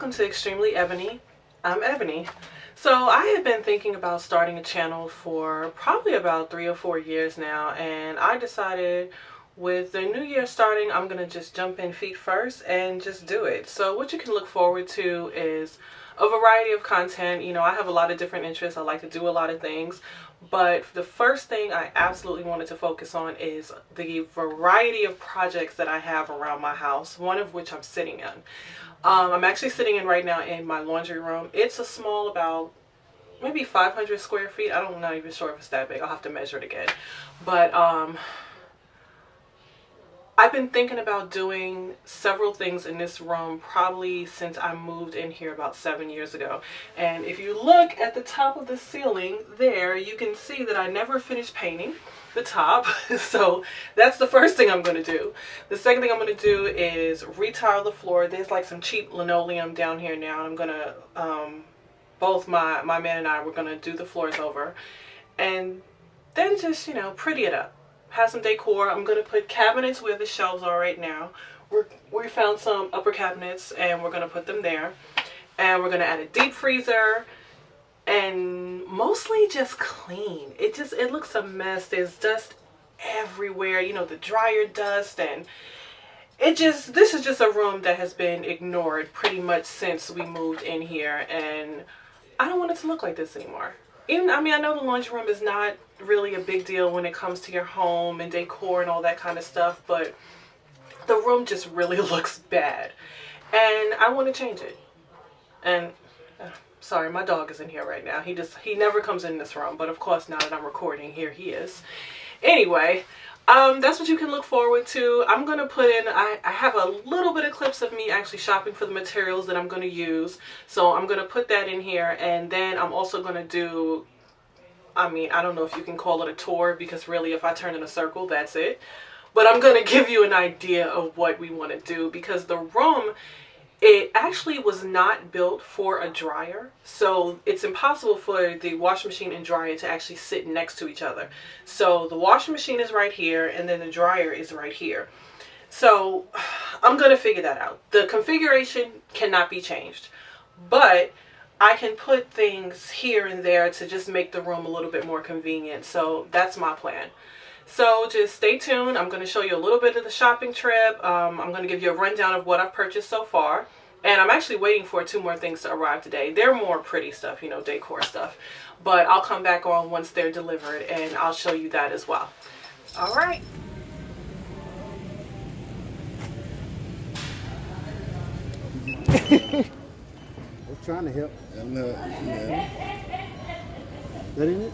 welcome to Extremely Ebony. I'm Ebony. So I have been thinking about starting a channel for probably about 3 or 4 years now, and I decided with the new year starting, I'm going to just jump in feet first and just do it. So what you can look forward to is a variety of content. You know, I have a lot of different interests. I like to do a lot of things. But the first thing I absolutely wanted to focus on is the variety of projects that I have around my house, one of which I'm sitting in. I'm actually sitting in right now in my laundry room. It's a small, about maybe 500 square feet. I'm not even sure if it's that big. I'll have to measure it again. But I've been thinking about doing several things in this room probably since I moved in here about 7 years ago. And if you look at the top of the ceiling there, you can see that I never finished painting the top. So that's the first thing I'm going to do. The second thing I'm going to do is retile the floor. There's like some cheap linoleum down here now. And I'm going to, both my man and I, we're going to do the floors over. And then just, you know, pretty it up. Have some decor. I'm going to put cabinets where the shelves are right now. We found some upper cabinets and we're going to put them there. And we're going to add a deep freezer and mostly just clean. It looks a mess. There's dust everywhere. You know, the dryer dust, and this is just a room that has been ignored pretty much since we moved in here, and I don't want it to look like this anymore. I know the laundry room is not really a big deal when it comes to your home and decor and all that kind of stuff, but the room just really looks bad, and I want to change it. And sorry, my dog is in here right now. He never comes in this room, but of course now that I'm recording, here he is. Anyway, that's what you can look forward to. I'm going to put in, I have a little bit of clips of me actually shopping for the materials that I'm going to use. So I'm going to put that in here. And then I'm also going to do, I don't know if you can call it a tour, because really if I turn in a circle, that's it. But I'm going to give you an idea of what we want to do, because the room, it actually was not built for a dryer, so it's impossible for the washing machine and dryer to actually sit next to each other. So the washing machine is right here, and then the dryer is right here. So I'm going to figure that out. The configuration cannot be changed, but I can put things here and there to just make the room a little bit more convenient. So that's my plan. So just stay tuned. I'm going to show you a little bit of the shopping trip. I'm going to give you a rundown of what I've purchased so far. And I'm actually waiting for 2 more things to arrive today. They're more pretty stuff, you know, decor stuff. But I'll come back on once they're delivered and I'll show you that as well. All right. I was trying to help. And, that ain't it?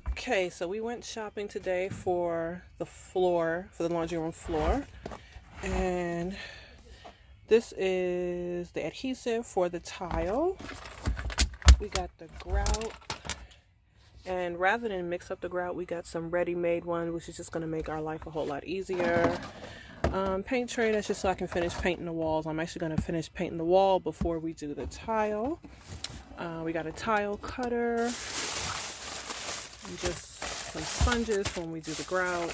Okay, so we went shopping today for the floor, for the laundry room floor. And this is the adhesive for the tile. We got the grout. And rather than mix up the grout, we got some ready-made one, which is just going to make our life a whole lot easier. Paint tray, that's just so I can finish painting the walls. I'm actually going to finish painting the wall before we do the tile. We got a tile cutter, and just some sponges when we do the grout,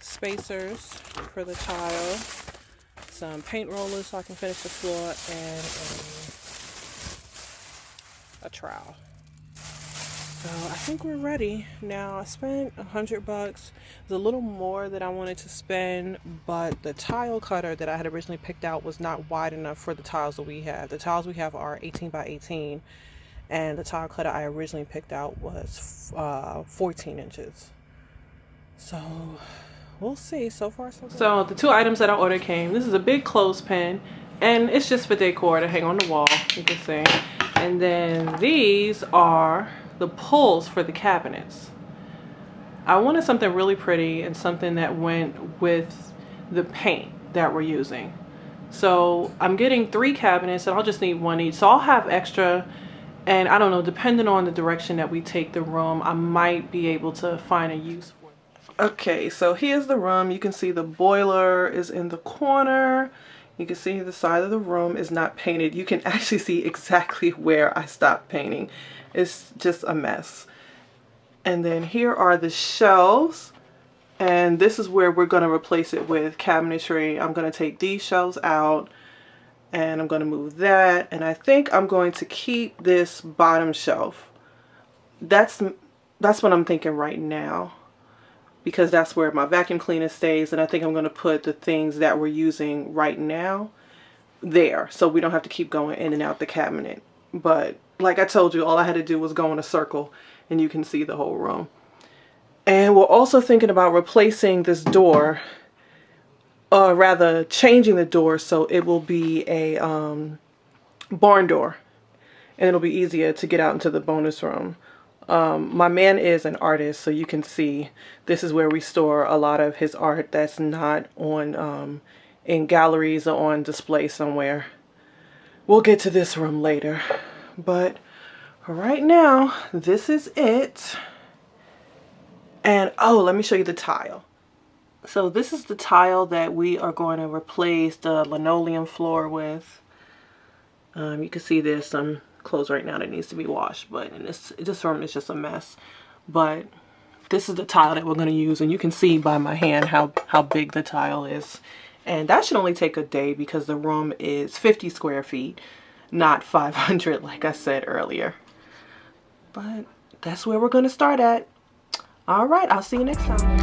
spacers for the tile, some paint rollers so I can finish the floor, and a trowel. So I think we're ready. Now I spent $100. It's a little more than I wanted to spend, but the tile cutter that I had originally picked out was not wide enough for the tiles that we have. The tiles we have are 18 by 18, and the tile cutter I originally picked out was 14 inches. So we'll see. So far so good. So the 2 items that I ordered came. This is a big clothespin, and it's just for decor to hang on the wall, you can see. And then these are the pulls for the cabinets. I wanted something really pretty and something that went with the paint that we're using. So I'm getting 3 cabinets, and I'll just need 1 each. So I'll have extra, and I don't know, depending on the direction that we take the room, I might be able to find a use for it. Okay, so here's the room. You can see the boiler is in the corner. You can see the side of the room is not painted. You can actually see exactly where I stopped painting. It's just a mess. And then here are the shelves, And this is where we're going to replace it with cabinetry. I'm going to take these shelves out and I'm going to move that. And I think I'm going to keep this bottom shelf. That's what I'm thinking right now, because that's where my vacuum cleaner stays. And I think I'm going to put the things that we're using right now there, so we don't have to keep going in and out the cabinet. But like I told you, all I had to do was go in a circle and you can see the whole room. And we're also thinking about replacing this door, or rather changing the door so it will be a barn door, and it'll be easier to get out into the bonus room. My man is an artist, so you can see this is where we store a lot of his art that's not on in galleries or on display somewhere. We'll get to this room later, but right now this is it. And oh, let me show you the tile. So this is the tile that we are going to replace the linoleum floor with. You can see there's some clothes right now that needs to be washed, but in this room is just a mess. But this is the tile that we're going to use, and you can see by my hand how big the tile is. And that should only take a day because the room is 50 square feet, not 500 like I said earlier. But that's where we're going to start at. All right, I'll see you next time.